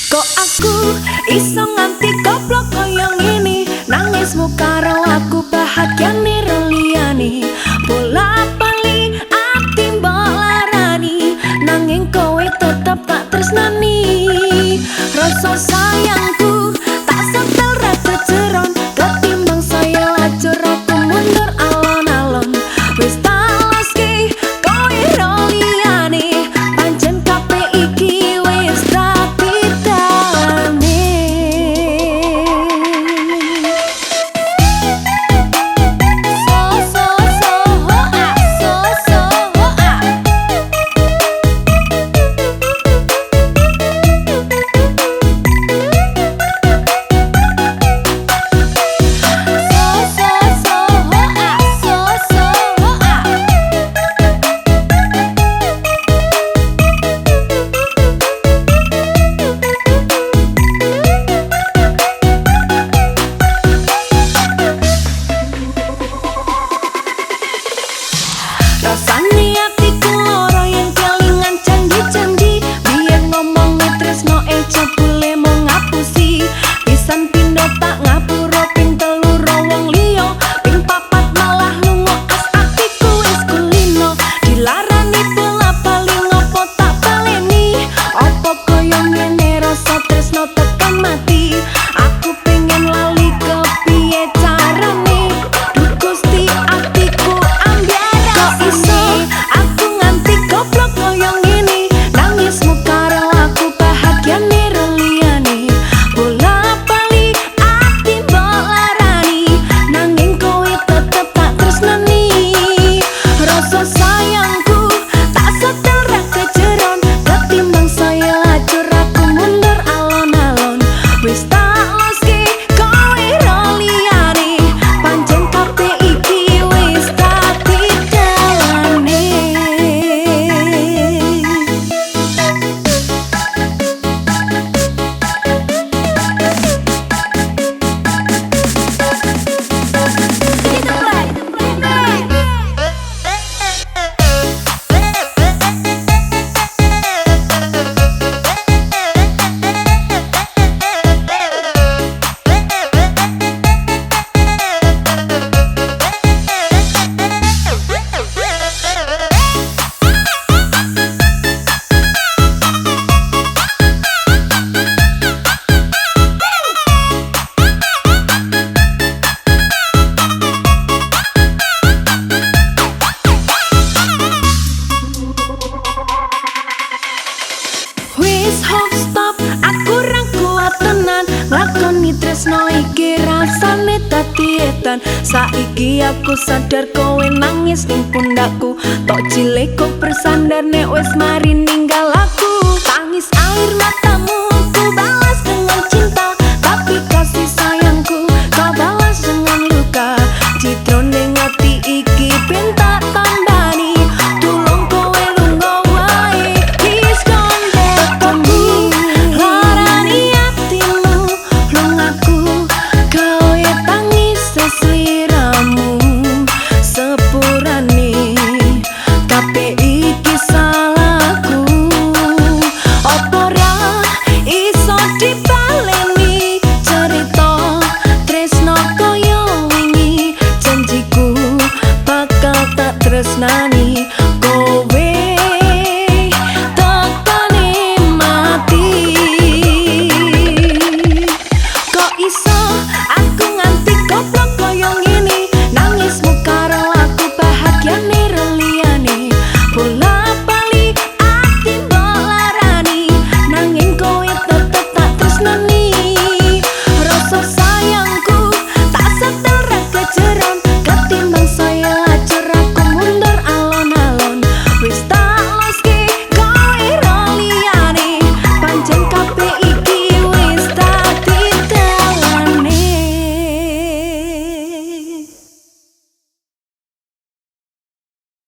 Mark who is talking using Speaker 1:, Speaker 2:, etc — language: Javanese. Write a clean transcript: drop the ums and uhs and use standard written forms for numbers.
Speaker 1: Kok aku iso nganti goblok koyo ngene, nangismu karo aku bahagia niro liyane. Bola bali ati mbok larani, nanging kowe tetep tak tresnani. Rasa sayangku tak setel ra keceron, ketimbang saya lajur aku mundur alon-alon. Wis tak leske kowe ro liyane, pancen kabeh iki wis tak pitane. Rasane atiku loro yang kelingan janji-janji, biyen ngomongi tresno jebule mung ngapusi. Pisan pindho tak ngapura, ping telu wong liya, ping papat malah lunga as atiku wis kulino. Dilarani bola bali ngopo tak baleni, opo koyo ngene rasa tresno tekan mati. Aku pengen lali kepiye carane, duh Gusti atiku aku nganti goblok koyo ngene, nangismu karo aku bahagia niro liyane. Bola bali ati mbok larani, nanging kowe tetep tak tresnani. Rasa sayangku tak setel ra keceron, ketimbang saya lajur aku mundur alon-alon. Wis tak leske kowe ro liyane, pancen kabeh iki wis tak tidalane. Wis hop stop, aku ra kuat tenan nglakoni tresno iki rasane dadi edan. Saiki aku sadar kowe nangis ning pundakku, tok cilik kok bersandar nek wis mari ninggal